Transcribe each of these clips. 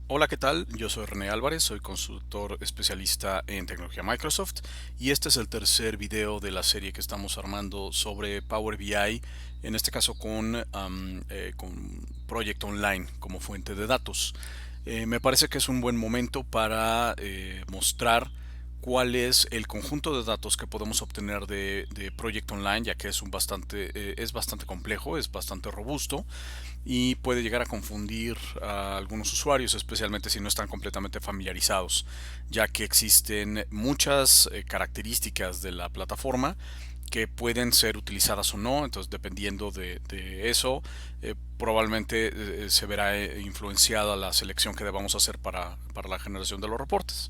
Hola, ¿qué tal? Yo soy René Álvarez, soy consultor especialista en tecnología Microsoft y este es el tercer video de la serie que estamos armando sobre Power BI, en este caso con Project Online como fuente de datos. Me parece que es un buen momento para mostrar cuál es el conjunto de datos que podemos obtener de Project Online, ya que es bastante complejo, es bastante robusto y puede llegar a confundir a algunos usuarios, especialmente si no están completamente familiarizados, ya que existen muchas características de la plataforma que pueden ser utilizadas o no. Entonces, dependiendo de eso, probablemente se verá influenciada la selección que debamos hacer para la generación de los reportes.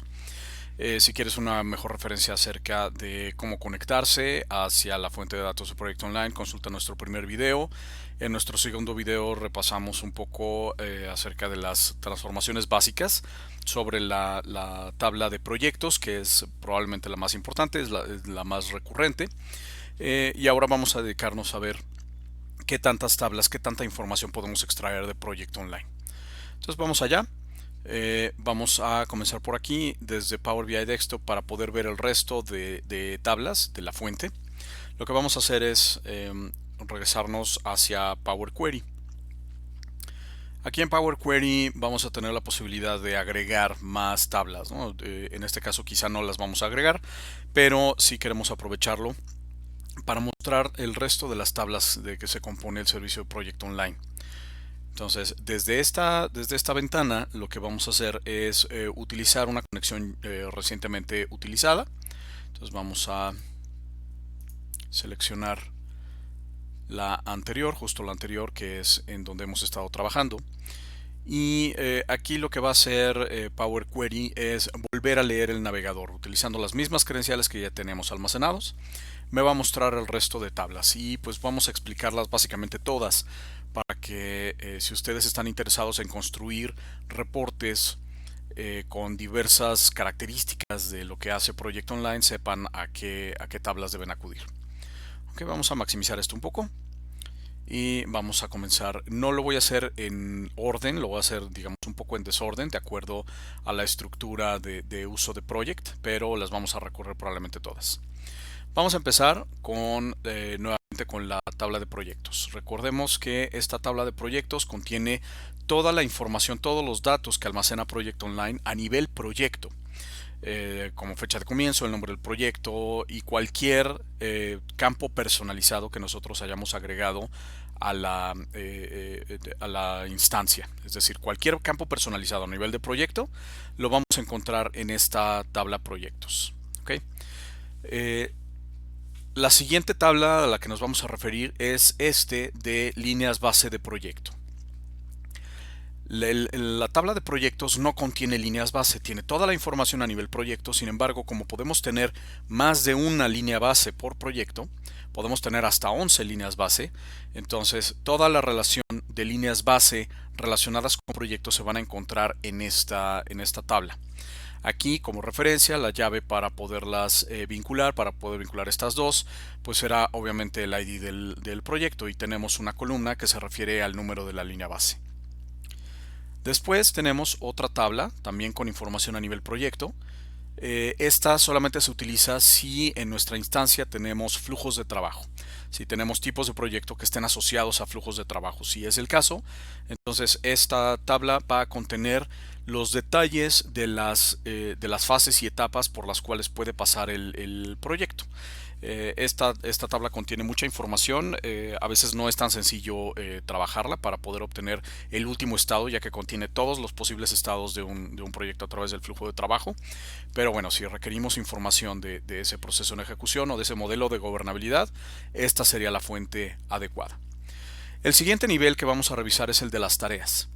Si quieres una mejor referencia acerca de cómo conectarse hacia la fuente de datos de Proyecto Online, consulta nuestro primer video. En nuestro segundo video repasamos un poco acerca de las transformaciones básicas sobre la tabla de proyectos, que es probablemente la más importante, es la más recurrente. Y ahora vamos a dedicarnos a ver qué tantas tablas, qué tanta información podemos extraer de Proyecto Online. Entonces vamos allá. Vamos a comenzar por aquí desde Power BI Desktop para poder ver el resto de tablas de la fuente. Lo que vamos a hacer es regresarnos hacia Power Query. Aquí en Power Query vamos a tener la posibilidad de agregar más tablas, ¿no? En este caso quizá no las vamos a agregar, pero sí queremos aprovecharlo para mostrar el resto de las tablas de que se compone el servicio de Project Online. Entonces, desde esta ventana, lo que vamos a hacer es utilizar una conexión recientemente utilizada. Entonces vamos a seleccionar la anterior, justo la anterior, que es en donde hemos estado trabajando. Y aquí lo que va a hacer Power Query es volver a leer el navegador utilizando las mismas credenciales que ya tenemos almacenados. Me va a mostrar el resto de tablas y pues vamos a explicarlas básicamente todas para que si ustedes están interesados en construir reportes con diversas características de lo que hace Project Online, sepan a qué tablas deben acudir. Ok, vamos a maximizar esto un poco y vamos a comenzar. No lo voy a hacer en orden, lo voy a hacer digamos un poco en desorden de acuerdo a la estructura de uso de Project, pero las vamos a recorrer probablemente todas. Vamos a empezar nuevamente con la tabla de proyectos. Recordemos que esta tabla de proyectos contiene toda la información, todos los datos que almacena Project Online a nivel proyecto. Como fecha de comienzo, el nombre del proyecto y cualquier campo personalizado que nosotros hayamos agregado a la instancia. Es decir, cualquier campo personalizado a nivel de proyecto lo vamos a encontrar en esta tabla proyectos. ¿Okay? La siguiente tabla a la que nos vamos a referir es de líneas base de proyecto. La tabla de proyectos no contiene líneas base, tiene toda la información a nivel proyecto. Sin embargo, como podemos tener más de una línea base por proyecto, podemos tener hasta 11 líneas base. Entonces, toda la relación de líneas base relacionadas con proyectos se van a encontrar en esta tabla. Aquí, como referencia, la llave para poderlas vincular, para poder vincular estas dos, pues será obviamente el ID del proyecto y tenemos una columna que se refiere al número de la línea base. Después tenemos otra tabla, también con información a nivel proyecto. Esta solamente se utiliza si en nuestra instancia tenemos flujos de trabajo, si tenemos tipos de proyecto que estén asociados a flujos de trabajo. Si es el caso, entonces esta tabla va a contener los detalles de las fases y etapas por las cuales puede pasar el proyecto. Esta tabla contiene mucha información, a veces no es tan sencillo trabajarla para poder obtener el último estado, ya que contiene todos los posibles estados de un proyecto a través del flujo de trabajo. Pero bueno, si requerimos información de ese proceso en ejecución o de ese modelo de gobernabilidad, esta sería la fuente adecuada. El siguiente nivel que vamos a revisar es el de las tareas.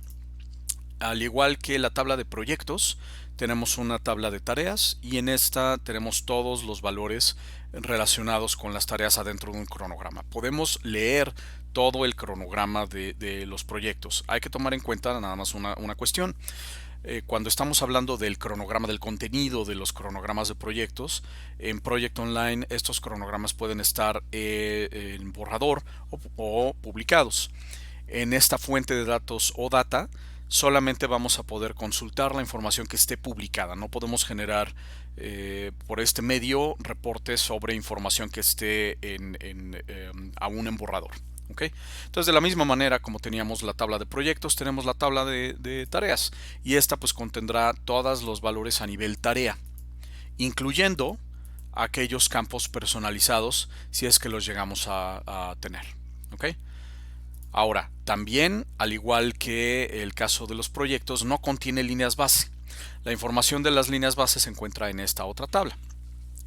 Al igual que la tabla de proyectos, tenemos una tabla de tareas y en esta tenemos todos los valores relacionados con las tareas adentro de un cronograma. Podemos leer todo el cronograma de los proyectos. Hay que tomar en cuenta nada más una cuestión. Cuando estamos hablando del cronograma, del contenido de los cronogramas de proyectos, en Project Online estos cronogramas pueden estar en borrador o publicados. En esta fuente de datos o data solamente vamos a poder consultar la información que esté publicada. No podemos generar por este medio reportes sobre información que esté aún en borrador. ¿Okay? Entonces, de la misma manera como teníamos la tabla de proyectos, tenemos la tabla de tareas, y esta pues contendrá todos los valores a nivel tarea, incluyendo aquellos campos personalizados si es que los llegamos a tener. ¿Okay? Ahora, también, al igual que el caso de los proyectos, no contiene líneas base. La información de las líneas base se encuentra en esta otra tabla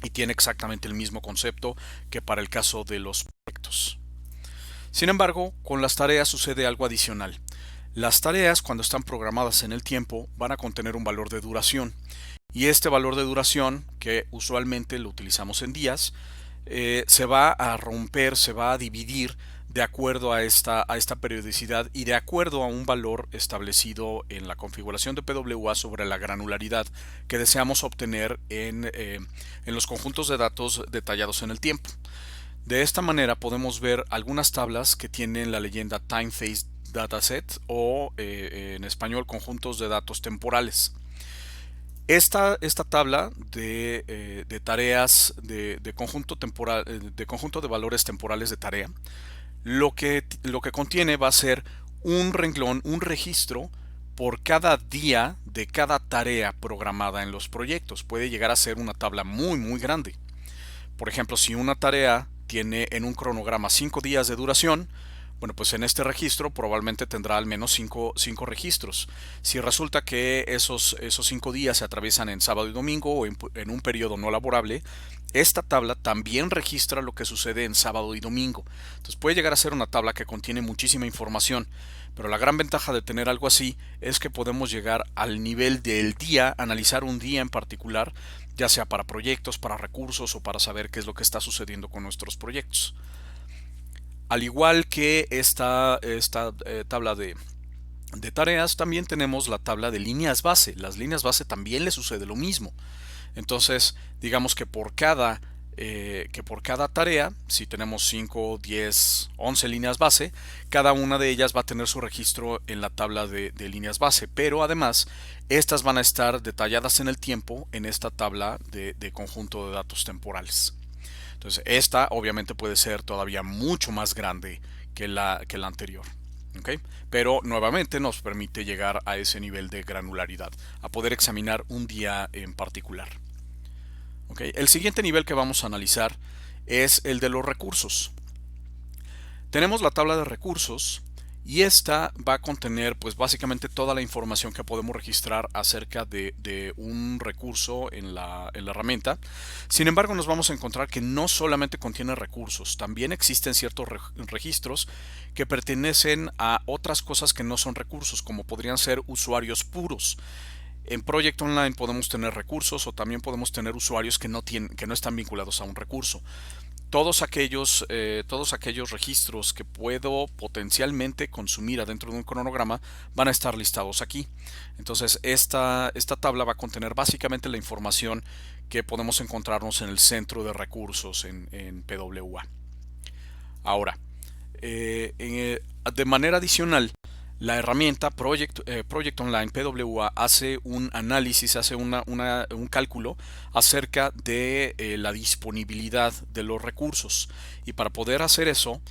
y tiene exactamente el mismo concepto que para el caso de los proyectos. Sin embargo, con las tareas sucede algo adicional. Las tareas, cuando están programadas en el tiempo, van a contener un valor de duración. Y este valor de duración, que usualmente lo utilizamos en días, se va a romper, se va a dividir de acuerdo a esta periodicidad y de acuerdo a un valor establecido en la configuración de PWA sobre la granularidad que deseamos obtener en los conjuntos de datos detallados en el tiempo. De esta manera podemos ver algunas tablas que tienen la leyenda Time Phase Dataset o en español conjuntos de datos temporales. Esta tabla de tareas de conjunto temporal, de conjunto de valores temporales de tarea, lo que contiene va a ser un renglón, un registro por cada día de cada tarea programada en los proyectos. Puede llegar a ser una tabla muy grande. Por ejemplo, si una tarea tiene en un cronograma 5 días de duración, bueno, pues en este registro probablemente tendrá al menos 5 registros. Si resulta que esos 5 días se atraviesan en sábado y domingo o en un periodo no laborable, esta tabla también registra lo que sucede en sábado y domingo. Entonces puede llegar a ser una tabla que contiene muchísima información, pero la gran ventaja de tener algo así es que podemos llegar al nivel del día, analizar un día en particular, ya sea para proyectos, para recursos o para saber qué es lo que está sucediendo con nuestros proyectos. Al igual que esta tabla de tareas, también tenemos la tabla de líneas base. Las líneas base también le sucede lo mismo. Entonces, digamos que por cada tarea, si tenemos 5, 10, 11 líneas base, cada una de ellas va a tener su registro en la tabla de líneas base, pero además estas van a estar detalladas en el tiempo en esta tabla de conjunto de datos temporales. Entonces, esta obviamente puede ser todavía mucho más grande que la anterior. ¿Okay? Pero nuevamente nos permite llegar a ese nivel de granularidad, a poder examinar un día en particular. ¿Okay? El siguiente nivel que vamos a analizar es el de los recursos. Tenemos la tabla de recursos y esta va a contener pues básicamente toda la información que podemos registrar acerca de un recurso en la herramienta. Sin embargo, nos vamos a encontrar que no solamente contiene recursos, también existen ciertos registros que pertenecen a otras cosas que no son recursos, como podrían ser usuarios puros. En Project Online podemos tener recursos o también podemos tener usuarios que no están vinculados a un recurso. Todos aquellos registros que puedo potencialmente consumir adentro de un cronograma van a estar listados aquí. Entonces esta tabla va a contener básicamente la información que podemos encontrarnos en el centro de recursos en PWA. Ahora, de manera adicional, la herramienta Project Online PWA hace un análisis, hace un cálculo acerca de la disponibilidad de los recursos. Y para poder hacer eso,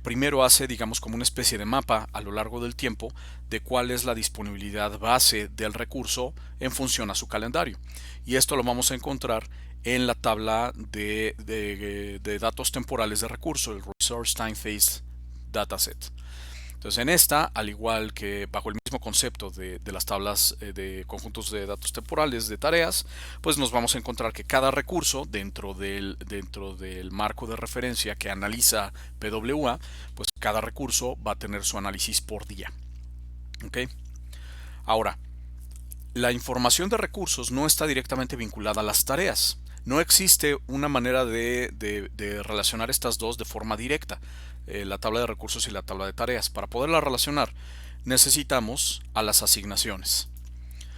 primero hace, digamos, como una especie de mapa a lo largo del tiempo de cuál es la disponibilidad base del recurso en función a su calendario. Y esto lo vamos a encontrar en la tabla de datos temporales de recurso, el Resource Time Phase Dataset. Entonces en esta, al igual que bajo el mismo concepto de las tablas de conjuntos de datos temporales de tareas, pues nos vamos a encontrar que cada recurso dentro del marco de referencia que analiza PWA, pues cada recurso va a tener su análisis por día. ¿Okay? Ahora, la información de recursos no está directamente vinculada a las tareas. No existe una manera de relacionar estas dos de forma directa, la tabla de recursos y la tabla de tareas. Para poderla relacionar necesitamos a las asignaciones.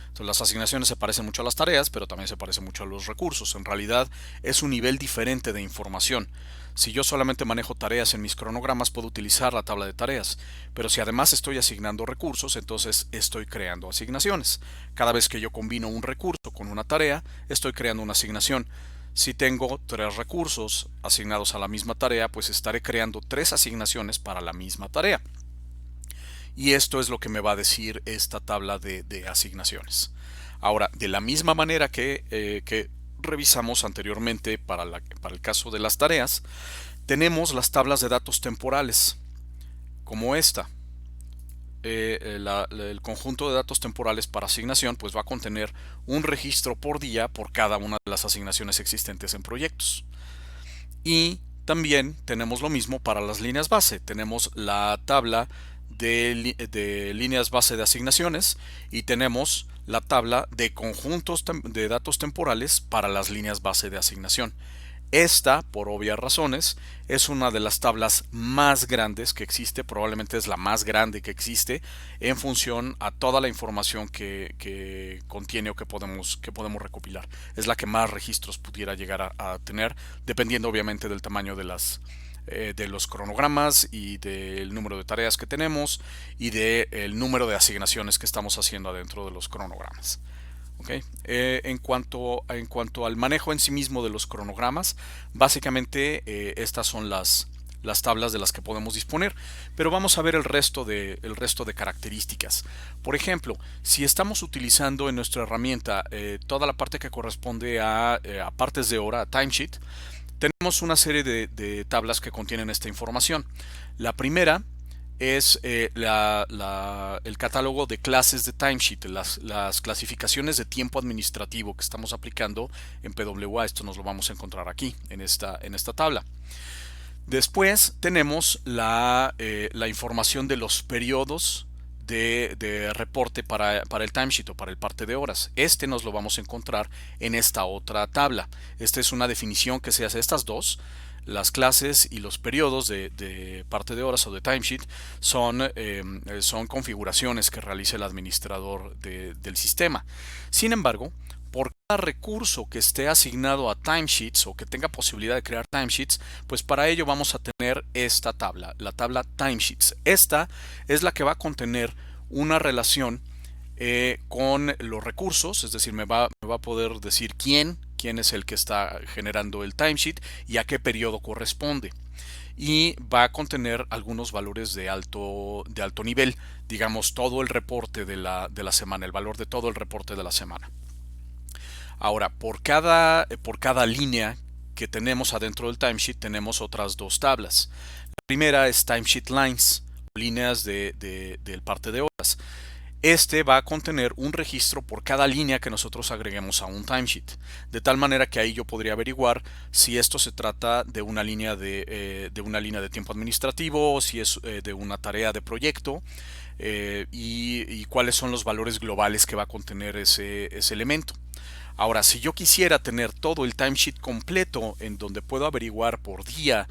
Entonces, las asignaciones se parecen mucho a las tareas, pero también se parecen mucho a los recursos. En realidad es un nivel diferente de información. Si yo solamente manejo tareas en mis cronogramas, puedo utilizar la tabla de tareas, pero si además estoy asignando recursos, entonces estoy creando asignaciones. Cada vez que yo combino un recurso con una tarea, estoy creando una asignación. Si tengo 3 recursos asignados a la misma tarea, pues estaré creando 3 asignaciones para la misma tarea. Y esto es lo que me va a decir esta tabla de asignaciones. Ahora, de la misma manera que revisamos anteriormente para el caso de las tareas, tenemos las tablas de datos temporales, como esta. El conjunto de datos temporales para asignación pues va a contener un registro por día por cada una de las asignaciones existentes en proyectos. Y también tenemos lo mismo para las líneas base. Tenemos la tabla de líneas base de asignaciones y tenemos la tabla de conjuntos de datos temporales para las líneas base de asignación. Esta, por obvias razones, es una de las tablas más grandes que existe, probablemente es la más grande que existe en función a toda la información que contiene o que podemos recopilar. Es la que más registros pudiera llegar a tener, dependiendo obviamente del tamaño de los cronogramas y del número de tareas que tenemos y del número de asignaciones que estamos haciendo adentro de los cronogramas. Okay. En cuanto al manejo en sí mismo de los cronogramas, básicamente estas son las tablas de las que podemos disponer, pero vamos a ver el resto de características. Por ejemplo, si estamos utilizando en nuestra herramienta toda la parte que corresponde a partes de hora, a timesheet, tenemos una serie de tablas que contienen esta información. La primera es el catálogo de clases de timesheet, las clasificaciones de tiempo administrativo que estamos aplicando en PWA. Esto nos lo vamos a encontrar aquí en esta tabla. Después tenemos la información de los periodos de reporte para el timesheet o para el parte de horas. Este nos lo vamos a encontrar en esta otra tabla. Esta es una definición que se hace, estas dos. Las clases y los periodos de parte de horas o de timesheet son configuraciones que realiza el administrador del sistema. Sin embargo, por cada recurso que esté asignado a timesheets o que tenga posibilidad de crear timesheets, pues para ello vamos a tener esta tabla, la tabla timesheets. Esta es la que va a contener una relación con los recursos, es decir, me va a poder decir quién es el que está generando el timesheet y a qué periodo corresponde. Y va a contener algunos valores de alto nivel, digamos todo el reporte de la semana, el valor de todo el reporte de la semana. Ahora, por cada línea que tenemos adentro del timesheet tenemos otras dos tablas. La primera es timesheet lines, líneas del parte de horas. Este va a contener un registro por cada línea que nosotros agreguemos a un timesheet, de tal manera que ahí yo podría averiguar si esto se trata de una línea de tiempo administrativo o si es de una tarea de proyecto y cuáles son los valores globales que va a contener ese elemento. Ahora, si yo quisiera tener todo el timesheet completo en donde puedo averiguar por día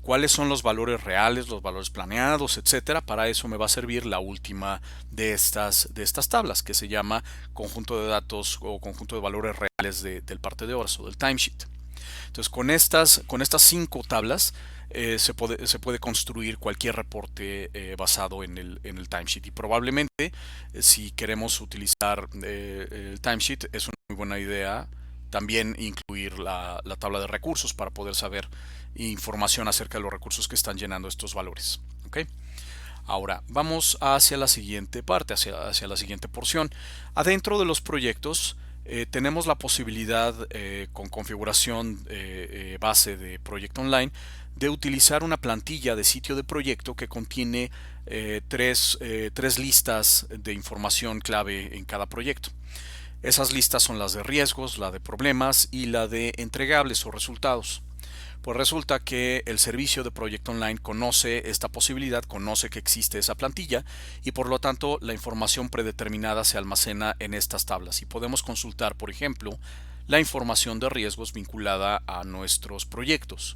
cuáles son los valores reales, los valores planeados, etcétera, para eso me va a servir la última de estas tablas, que se llama conjunto de datos o conjunto de valores reales del parte de horas o del timesheet. Entonces, con estas 5 tablas se puede construir cualquier reporte basado en el timesheet. Y probablemente, si queremos utilizar el timesheet, es una muy buena idea también incluir la tabla de recursos para poder saber información acerca de los recursos que están llenando estos valores. ¿Okay? Ahora, vamos hacia la siguiente parte, hacia la siguiente porción. Adentro de los proyectos tenemos la posibilidad con configuración base de Proyecto Online de utilizar una plantilla de sitio de proyecto que contiene tres listas de información clave en cada proyecto. Esas listas son las de riesgos, la de problemas y la de entregables o resultados. Pues resulta que el servicio de Proyecto Online conoce esta posibilidad, conoce que existe esa plantilla y por lo tanto la información predeterminada se almacena en estas tablas y podemos consultar, por ejemplo, la información de riesgos vinculada a nuestros proyectos.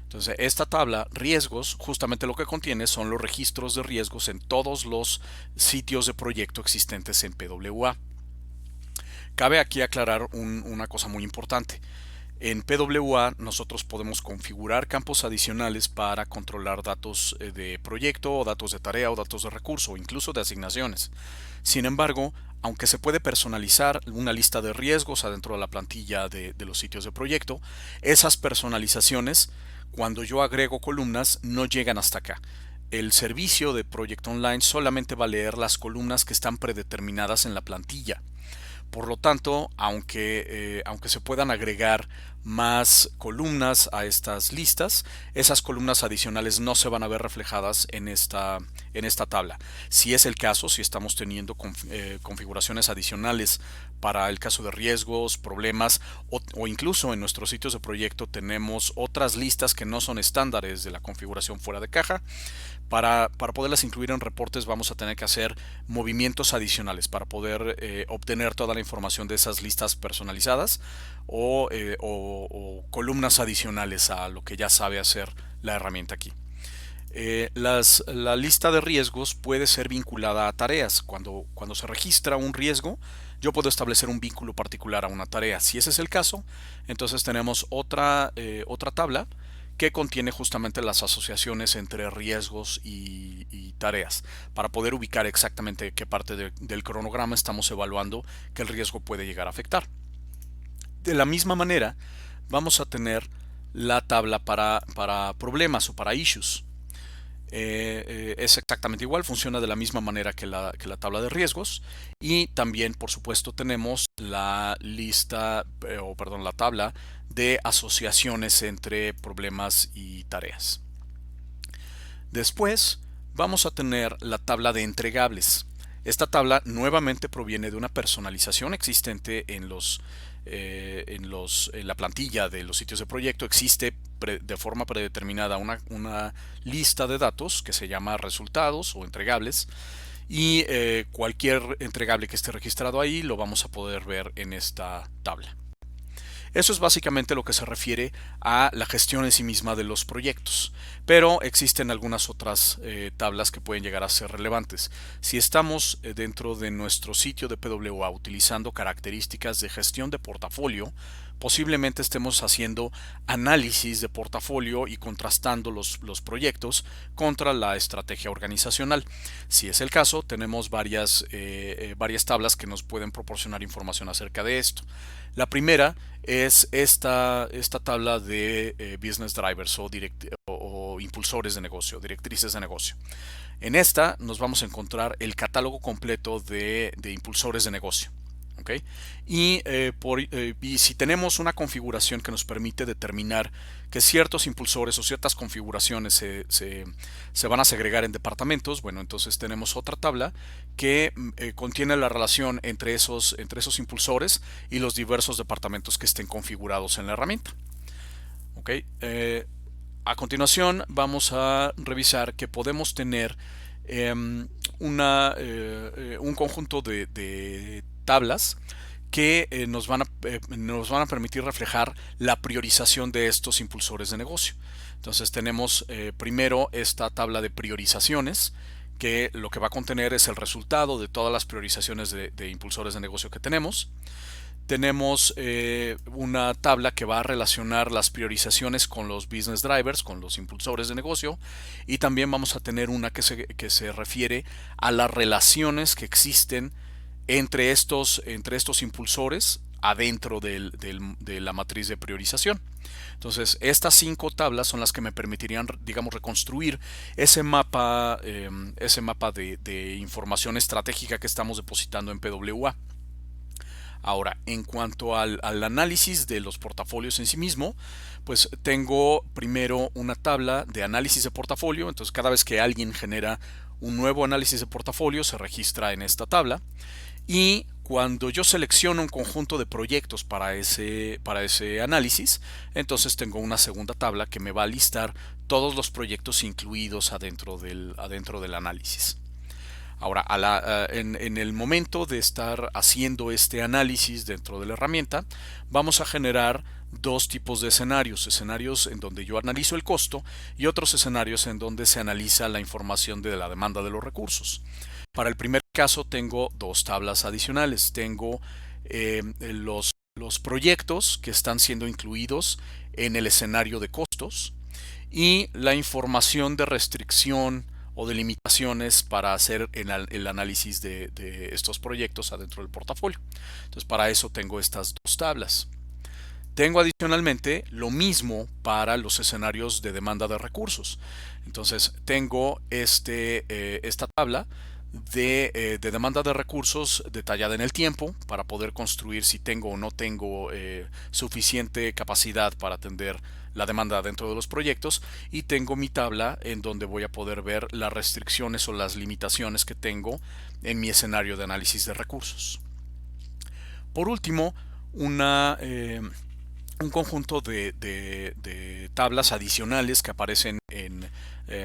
Entonces, esta tabla, riesgos, justamente lo que contiene son los registros de riesgos en todos los sitios de proyecto existentes en PWA. Cabe aquí aclarar una cosa muy importante. En PWA nosotros podemos configurar campos adicionales para controlar datos de proyecto, o datos de tarea, o datos de recurso, o incluso de asignaciones. Sin embargo, aunque se puede personalizar una lista de riesgos adentro de la plantilla de los sitios de proyecto, esas personalizaciones, cuando yo agrego columnas, no llegan hasta acá. El servicio de Project Online solamente va a leer las columnas que están predeterminadas en la plantilla. Por lo tanto, aunque se puedan agregar más columnas a estas listas, esas columnas adicionales no se van a ver reflejadas en esta tabla. Si es el caso, si estamos teniendo configuraciones adicionales para el caso de riesgos, problemas, o incluso en nuestros sitios de proyecto tenemos otras listas que no son estándares de la configuración fuera de caja, para poderlas incluir en reportes vamos a tener que hacer movimientos adicionales para poder obtener toda la información de esas listas personalizadas, o columnas adicionales a lo que ya sabe hacer la herramienta aquí. La lista de riesgos puede ser vinculada a tareas. Cuando se registra un riesgo, yo puedo establecer un vínculo particular a una tarea. Si ese es el caso, entonces tenemos otra tabla que contiene justamente las asociaciones entre riesgos y tareas, para poder ubicar exactamente qué parte del cronograma estamos evaluando que el riesgo puede llegar a afectar. De la misma manera, vamos a tener la tabla para problemas o para issues. Es exactamente igual, funciona de la misma manera que la tabla de riesgos, y también por supuesto tenemos la la tabla de asociaciones entre problemas y tareas. Después vamos a tener la tabla de entregables. Esta tabla nuevamente proviene de una personalización existente en la plantilla de los sitios de proyecto. Existe de forma predeterminada una lista de datos que se llama resultados o entregables, y cualquier entregable que esté registrado ahí lo vamos a poder ver en esta tabla. Eso es básicamente lo que se refiere a la gestión en sí misma de los proyectos, pero existen algunas otras tablas que pueden llegar a ser relevantes. Si estamos dentro de nuestro sitio de PWA utilizando características de gestión de portafolio, posiblemente estemos haciendo análisis de portafolio y contrastando los proyectos contra la estrategia organizacional. Si es el caso, tenemos varias tablas que nos pueden proporcionar información acerca de esto. La primera es esta tabla de business drivers o impulsores de negocio, directrices de negocio. En esta nos vamos a encontrar el catálogo completo de impulsores de negocio. ¿Okay? Y si tenemos una configuración que nos permite determinar que ciertos impulsores o ciertas configuraciones se van a segregar en departamentos, bueno, entonces tenemos otra tabla que contiene la relación entre esos impulsores y los diversos departamentos que estén configurados en la herramienta. ¿Okay? A continuación vamos a revisar que podemos tener un conjunto de tablas que nos van a permitir reflejar la priorización de estos impulsores de negocio. Entonces tenemos primero esta tabla de priorizaciones, que lo que va a contener es el resultado de todas las priorizaciones de impulsores de negocio que tenemos. Tenemos una tabla que va a relacionar las priorizaciones con los business drivers, con los impulsores de negocio, y también vamos a tener una que se refiere a las relaciones que existen entre estos impulsores adentro de la matriz de priorización. Entonces, estas 5 tablas son las que me permitirían, digamos, reconstruir ese mapa de información estratégica que estamos depositando en PWA. Ahora, en cuanto al análisis de los portafolios en sí mismo, pues tengo primero una tabla de análisis de portafolio. Entonces, cada vez que alguien genera un nuevo análisis de portafolio, se registra en esta tabla. Y cuando yo selecciono un conjunto de proyectos para ese análisis, entonces tengo una segunda tabla que me va a listar todos los proyectos incluidos adentro del análisis. Ahora, en el momento de estar haciendo este análisis dentro de la herramienta, vamos a generar dos tipos de escenarios: escenarios en donde yo analizo el costo y otros escenarios en donde se analiza la información de la demanda de los recursos. Para el primer caso tengo dos tablas adicionales. Tengo los los proyectos que están siendo incluidos en el escenario de costos y la información de restricción o de limitaciones para hacer el análisis de estos proyectos adentro del portafolio. Entonces, para eso tengo estas dos tablas. Tengo adicionalmente lo mismo para los escenarios de demanda de recursos. Entonces tengo esta tabla de demanda de recursos detallada en el tiempo para poder construir si tengo o no tengo suficiente capacidad para atender la demanda dentro de los proyectos, y tengo mi tabla en donde voy a poder ver las restricciones o las limitaciones que tengo en mi escenario de análisis de recursos. Por último, un conjunto de tablas adicionales que aparecen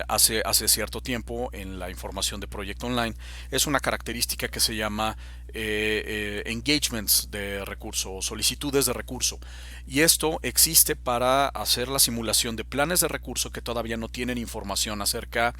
hace cierto tiempo en la información de Proyecto Online. Es una característica que se llama engagements de recurso o solicitudes de recurso, y esto existe para hacer la simulación de planes de recurso que todavía no tienen información acerca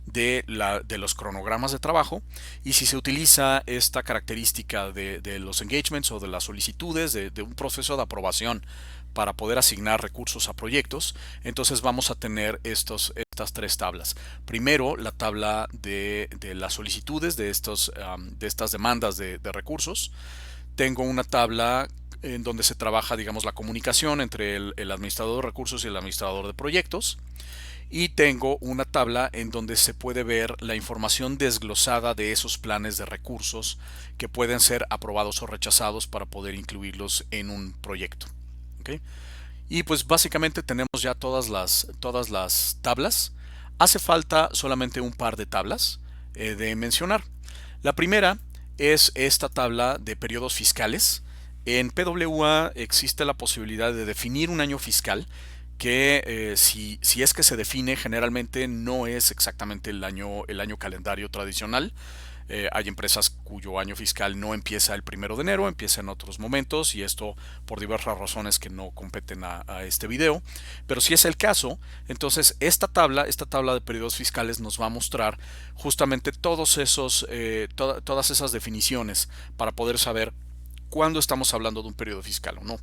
de los cronogramas de trabajo, y si se utiliza esta característica de los engagements o de las solicitudes de un proceso de aprobación para poder asignar recursos a proyectos, entonces vamos a tener estas tres tablas. Primero, la tabla de las solicitudes de estas demandas de recursos. Tengo una tabla en donde se trabaja, digamos, la comunicación entre el administrador de recursos y el administrador de proyectos. Y tengo una tabla en donde se puede ver la información desglosada de esos planes de recursos que pueden ser aprobados o rechazados para poder incluirlos en un proyecto. ¿Okay? Y pues básicamente tenemos ya todas las tablas. Hace falta solamente un par de tablas de mencionar. La primera es esta tabla de periodos fiscales. En PWA existe la posibilidad de definir un año fiscal que si es que se define, generalmente no es exactamente el año calendario tradicional. Hay empresas cuyo año fiscal no empieza el 1 de enero, empieza en otros momentos, y esto por diversas razones que no competen a este video. Pero si es el caso, entonces esta tabla de periodos fiscales nos va a mostrar justamente todas esas definiciones para poder saber cuándo estamos hablando de un periodo fiscal o no.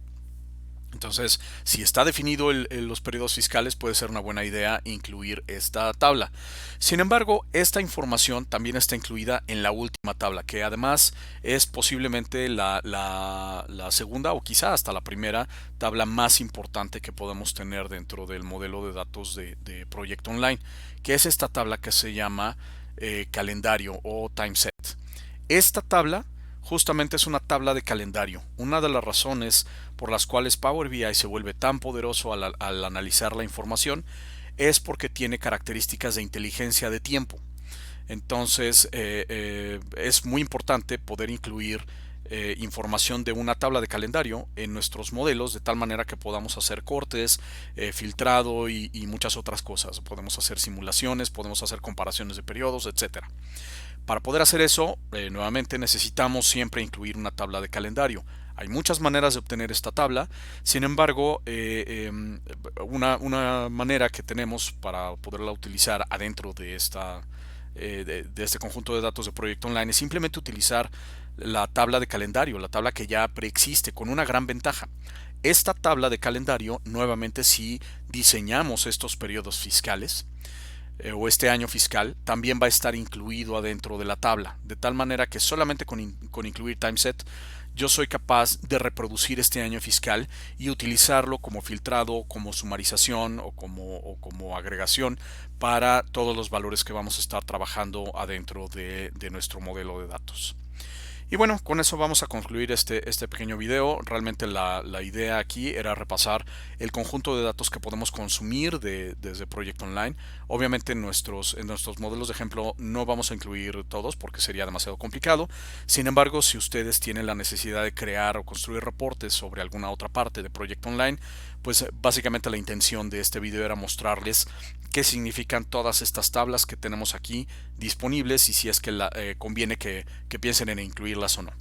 Entonces, si está definido los periodos fiscales, puede ser una buena idea incluir esta tabla. Sin embargo, esta información también está incluida en la última tabla, que además es posiblemente la segunda o quizá hasta la primera tabla más importante que podemos tener dentro del modelo de datos de Proyecto Online, que es esta tabla que se llama calendario o timeset. Esta tabla justamente es una tabla de calendario. Una de las razones por las cuales Power BI se vuelve tan poderoso al analizar la información es porque tiene características de inteligencia de tiempo. Entonces es muy importante poder incluir información de una tabla de calendario en nuestros modelos, de tal manera que podamos hacer cortes, filtrado y muchas otras cosas. Podemos hacer simulaciones, podemos hacer comparaciones de periodos, etcétera. Para poder hacer eso, nuevamente necesitamos siempre incluir una tabla de calendario. Hay muchas maneras de obtener esta tabla. Sin embargo, una manera que tenemos para poderla utilizar adentro de este conjunto de datos de Proyecto Online es simplemente utilizar la tabla de calendario, la tabla que ya preexiste, con una gran ventaja. Esta tabla de calendario, nuevamente, si diseñamos estos periodos fiscales, o este año fiscal, también va a estar incluido adentro de la tabla, de tal manera que solamente con incluir timeset yo soy capaz de reproducir este año fiscal y utilizarlo como filtrado, como sumarización o como agregación para todos los valores que vamos a estar trabajando adentro de nuestro modelo de datos. Y bueno, con eso vamos a concluir este pequeño video. Realmente la idea aquí era repasar el conjunto de datos que podemos consumir desde Proyecto Online. Obviamente en nuestros modelos de ejemplo no vamos a incluir todos porque sería demasiado complicado. Sin embargo, si ustedes tienen la necesidad de crear o construir reportes sobre alguna otra parte de Proyecto Online, pues básicamente la intención de este video era mostrarles qué significan todas estas tablas que tenemos aquí disponibles y si es que conviene que piensen en incluirlas o no.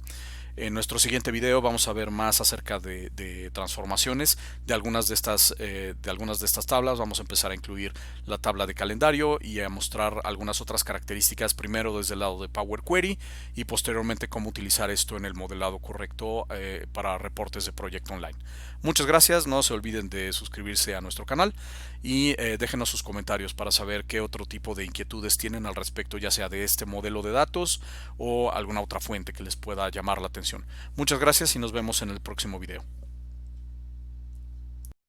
En nuestro siguiente video vamos a ver más acerca de transformaciones de algunas de estas tablas. Vamos a empezar a incluir la tabla de calendario y a mostrar algunas otras características, primero desde el lado de Power Query y posteriormente cómo utilizar esto en el modelado correcto para reportes de proyecto online. Muchas gracias, no se olviden de suscribirse a nuestro canal y déjenos sus comentarios para saber qué otro tipo de inquietudes tienen al respecto, ya sea de este modelo de datos o alguna otra fuente que les pueda llamar la atención. Muchas gracias y nos vemos en el próximo video.